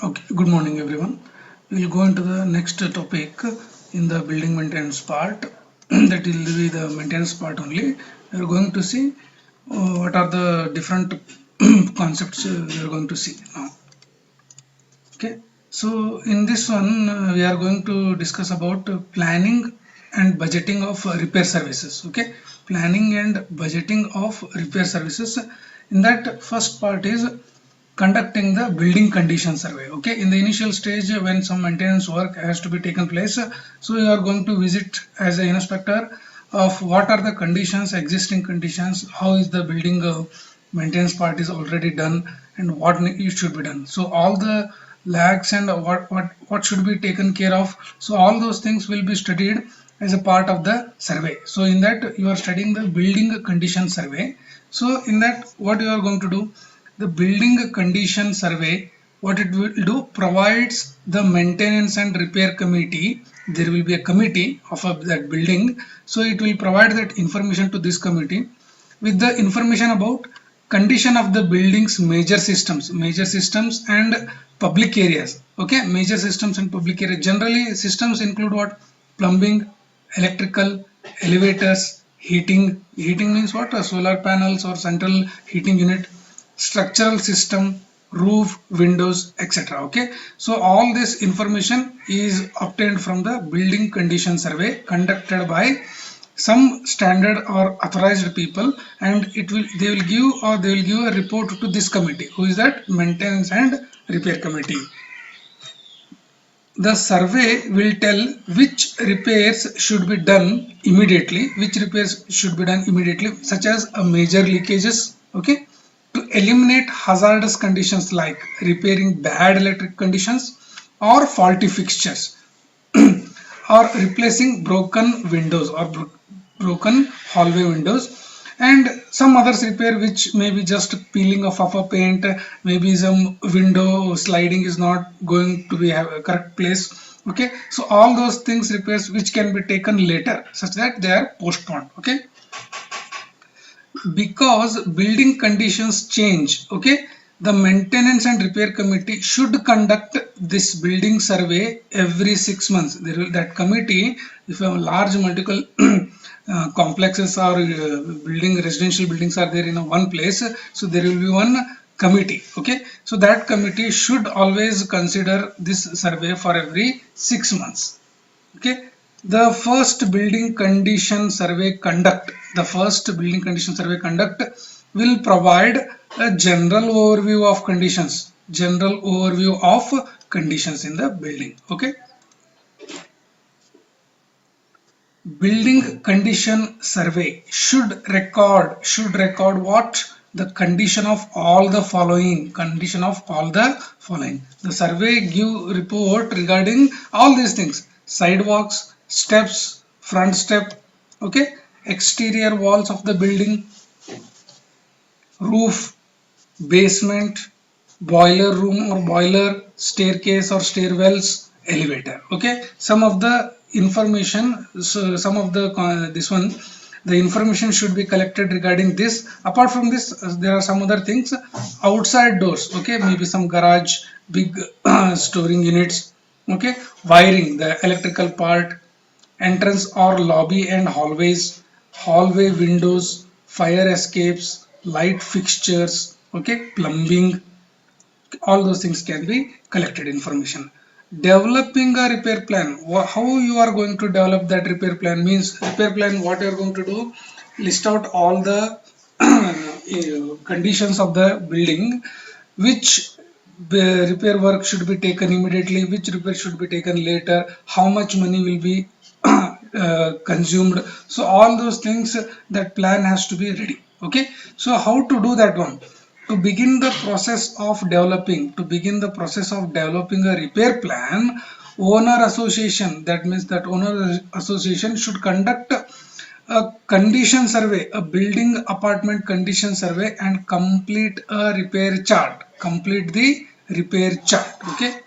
Okay, good morning everyone. We will go into the next topic in the building maintenance part. That will be the maintenance part only. We are going to see what are the different concepts we are going to see now. Okay, so in this one we are going to discuss about planning and budgeting of repair services. Okay, planning and budgeting of repair services. In that first part is conducting the building condition survey. Okay, in the initial stage when some maintenance work has to be taken place, so you are going to visit as an inspector of what are the conditions, existing conditions, how is the building maintenance part is already done, and what it should be done. So all the lags and what should be taken care of, so all those things will be studied as a part of the survey. So in that you are studying the building condition survey. So in that what you are going to do, the building condition survey, what it will do, provides the maintenance and repair committee. There will be a committee of that building, so it will provide that information to this committee with the information about condition of the building's major systems and public areas. Okay, major systems and public areas. Generally systems include what? Plumbing, electrical, elevators, heating means what? Solar panels or central heating unit, structural system, roof, windows, etc. Okay, so all this information is obtained from the building condition survey conducted by some standard or authorized people, and they will give a report to this committee. Who is that? Maintenance and repair committee. The survey will tell which repairs should be done immediately, such as a major leakages. Okay, to eliminate hazardous conditions like repairing bad electric conditions or faulty fixtures, or replacing broken windows or broken hallway windows, and some others repair which may be just peeling of a paint, maybe some window sliding is not going to be have a correct place. Okay, so all those things repairs which can be taken later such that they are postponed. Okay, because building conditions change. Okay, the maintenance and repair committee should conduct this building survey every 6 months. There will that committee, if a large multiple complexes or building residential buildings are there in a one place, so there will be one committee. Okay, so that committee should always consider this survey for every 6 months. Okay, the first building condition survey conduct will provide a general overview of conditions in the building. Okay, building condition survey should record what? The condition of all the following. The survey give report regarding all these things: sidewalks, steps, front step, okay, exterior walls of the building, roof, basement, boiler room or boiler, staircase or stairwells, elevator. Okay, some of the information, so some of the this one, the information should be collected regarding this. Apart from this, there are some other things. Outside doors, okay, maybe some garage, big storing units. Okay, wiring, the electrical part, entrance or lobby and hallways, hallway windows, fire escapes, light fixtures, okay, plumbing, all those things can be collected information. Developing a repair plan. How you are going to develop that repair plan means, repair plan, what you are going to do, list out all the conditions of the building, which repair work should be taken immediately, which repair should be taken later, how much money will be consumed. So all those things, that plan has to be ready. Okay, so how to do that one? To begin the process of developing a repair plan, owner association, that means that owner association should conduct a condition survey, a building apartment condition survey, and complete a repair chart. Complete the repair chart. Okay,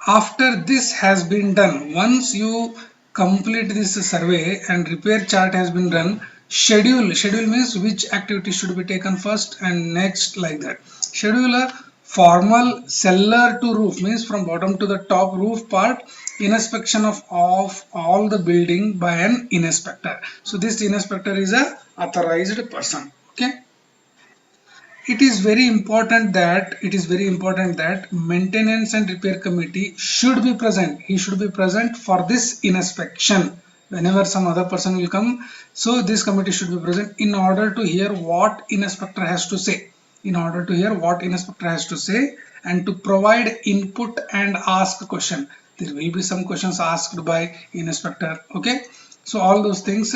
after this has been done, once you complete this survey and repair chart has been done, schedule means which activity should be taken first and next, like that. Schedule a formal cellar to roof means from bottom to the top roof part inspection of all the building by an inspector. So this inspector is a authorized person. Okay, it is very important that maintenance and repair committee should be present. He should be present for this inspection whenever some other person will come. So this committee should be present in order to hear what inspector has to say, and to provide input and ask question. There will be some questions asked by inspector. Okay, so all those things,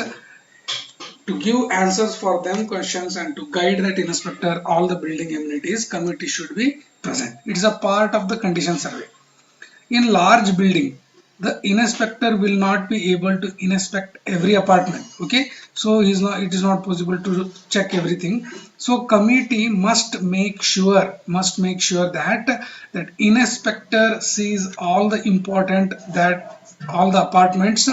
to give answers for them questions and to guide that inspector, all the building amenities committee should be present. It is a part of the condition survey. In large building, the inspector will not be able to inspect every apartment. Okay, so it is not possible to check everything. So committee must make sure that inspector sees all the important, that all the apartments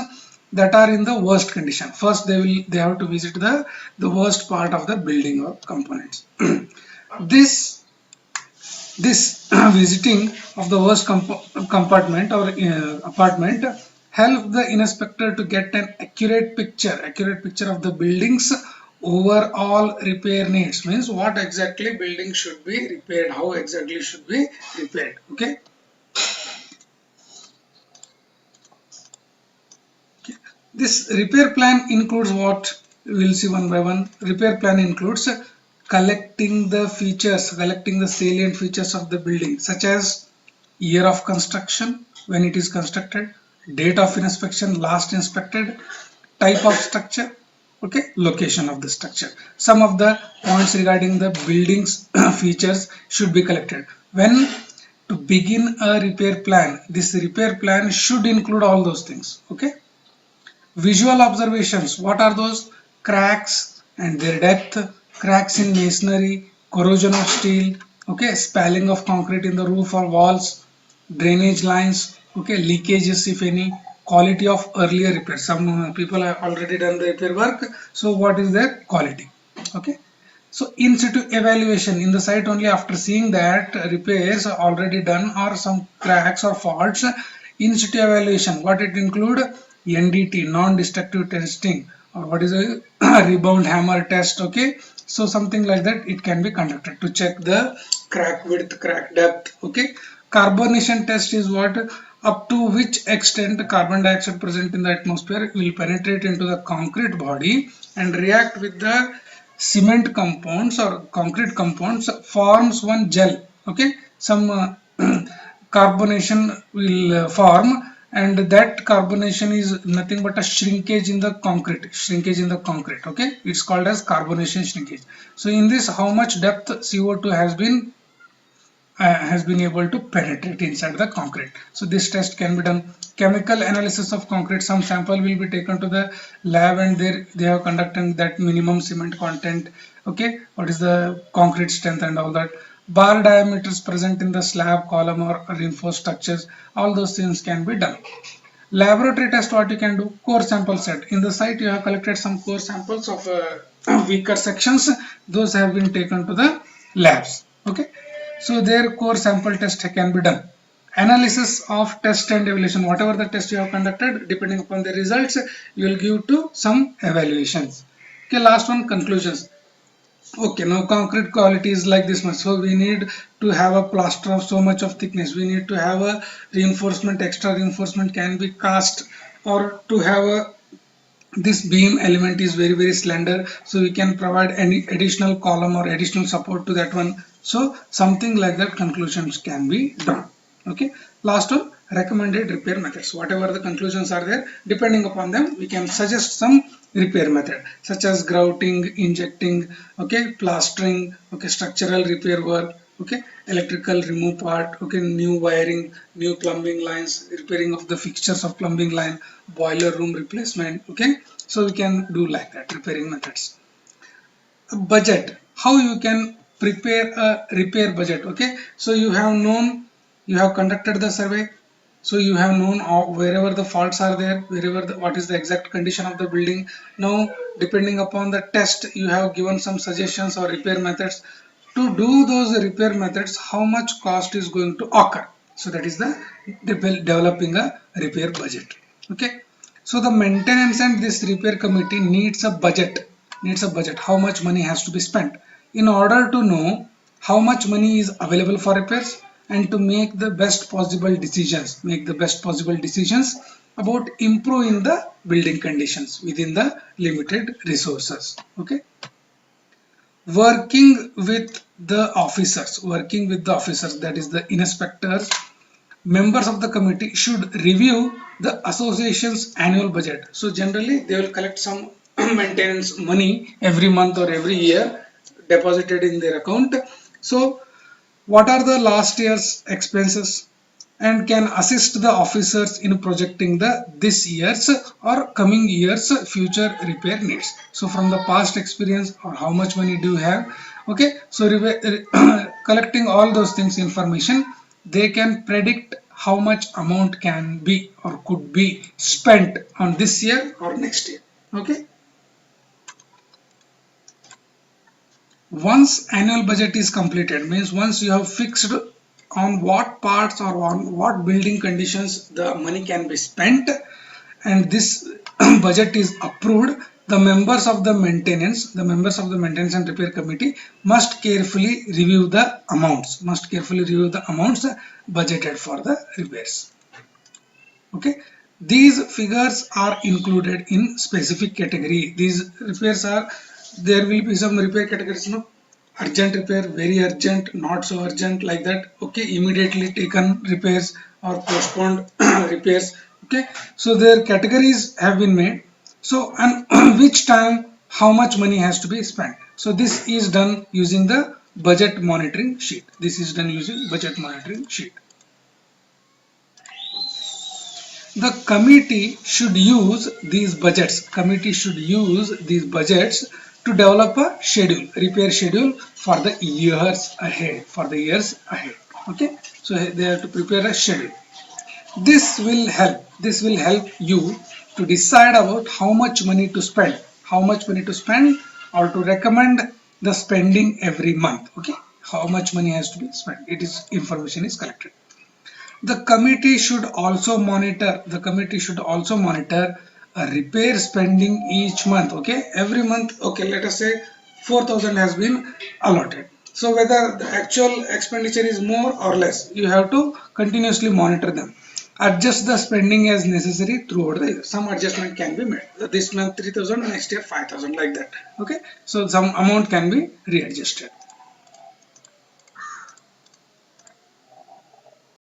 that are in the worst condition. First they have to visit the worst part of the building or components. This visiting of the worst compartment or apartment help the inspector to get an accurate picture of the building's overall repair needs. Means what exactly building should be repaired, how exactly should be repaired. Okay, this repair plan includes what? We will see one by one. Repair plan includes collecting the salient features of the building, such as year of construction, when it is constructed, date of inspection, last inspected, type of structure, okay, location of the structure. Some of the points regarding the building's features should be collected. When to begin a repair plan, this repair plan should include all those things. Okay, visual observations, what are those? Cracks and their depth, cracks in masonry, corrosion of steel, okay, spalling of concrete in the roof or walls, drainage lines, okay, leakages if any, quality of earlier repair. Some people have already done the repair work, so what is their quality? Okay, so in situ evaluation, in the site only, after seeing that repairs are already done or some cracks or faults, in situ evaluation, what it include? NDT, non-destructive testing, or what is a rebound hammer test. Okay, so something like that it can be conducted to check the crack width, crack depth. Okay, carbonation test is what? Up to which extent carbon dioxide present in the atmosphere will penetrate into the concrete body and react with the cement compounds or concrete compounds, forms one gel. Okay, some carbonation will form, and that carbonation is nothing but a shrinkage in the concrete. Okay, it's called as carbonation shrinkage. So in this, how much depth CO2 has been able to penetrate inside the concrete. So this test can be done. Chemical analysis of concrete, some sample will be taken to the lab and they have conducted that minimum cement content. Okay, what is the concrete strength and all that. Bar diameters present in the slab, column or reinforced structures, all those things can be done. Laboratory test, what you can do? Core sample set. In the site you have collected some core samples of weaker sections, those have been taken to the labs. Okay, so their core sample test can be done. Analysis of test and evaluation, whatever the test you have conducted, depending upon the results you will give to some evaluations. Okay, last one, conclusions. Okay, now concrete quality is like this much, so we need to have a plaster of so much of thickness, we need to have a reinforcement, extra reinforcement can be cast, or to have a this beam element is very slender, so we can provide any additional column or additional support to that one. So something like that conclusions can be done. Okay, last one, recommended repair methods. Whatever the conclusions are there, depending upon them we can suggest some repair method, such as grouting, injecting, okay, plastering, okay, structural repair work, okay, electrical remove part, okay, new wiring, new plumbing lines, repairing of the fixtures of plumbing line, boiler room replacement. Okay, so we can do like that, repairing methods. Budget, how you can prepare a repair budget. Okay, so you have conducted the survey, so you have known wherever the faults are there, what is the exact condition of the building. Now depending upon the test, you have given some suggestions or repair methods. to do those repair methods, how much cost is going to occur. So that is the developing a repair budget. Okay. So the maintenance and this repair committee needs a budget. How much money has to be spent in order to know how much money is available for repairs and to make the best possible decisions. About improving the building conditions within the limited resources. Okay. Working with the officers, that is the inspectors, members of the committee should review the association's annual budget. So generally they will collect some maintenance money every month or every year deposited in their account. So what are the last year's expenses and can assist the officers in projecting the this year's or coming year's future repair needs. So from the past experience, or how much money do you have, okay, so collecting all those things information, they can predict how much amount can be or could be spent on this year or next year. Okay. Once annual budget is completed, means once you have fixed on what parts or on what building conditions the money can be spent and this budget is approved, the members of the maintenance and repair committee must carefully review the amounts budgeted for the repairs. Okay, these figures are included in specific category. These repairs are, there will be some repair categories, no, urgent repair, very urgent, not so urgent, like that. Okay, immediately taken repairs or postponed repairs. Okay, so their categories have been made. So and which time how much money has to be spent. So this is done using the budget monitoring sheet. The committee should use these budgets. To develop a repair schedule for the years ahead. Okay, so they have to prepare a schedule. This will help you to decide about how much money to spend, or to recommend the spending every month. Okay, how much money has to be spent. Information is collected. The committee should also monitor a repair spending each month. Okay, every month. Okay, let us say 4,000 has been allotted. So whether the actual expenditure is more or less, you have to continuously monitor them. Adjust the spending as necessary throughout the year. Some adjustment can be made. This month 3,000, next year 5,000, like that. Okay, so some amount can be readjusted.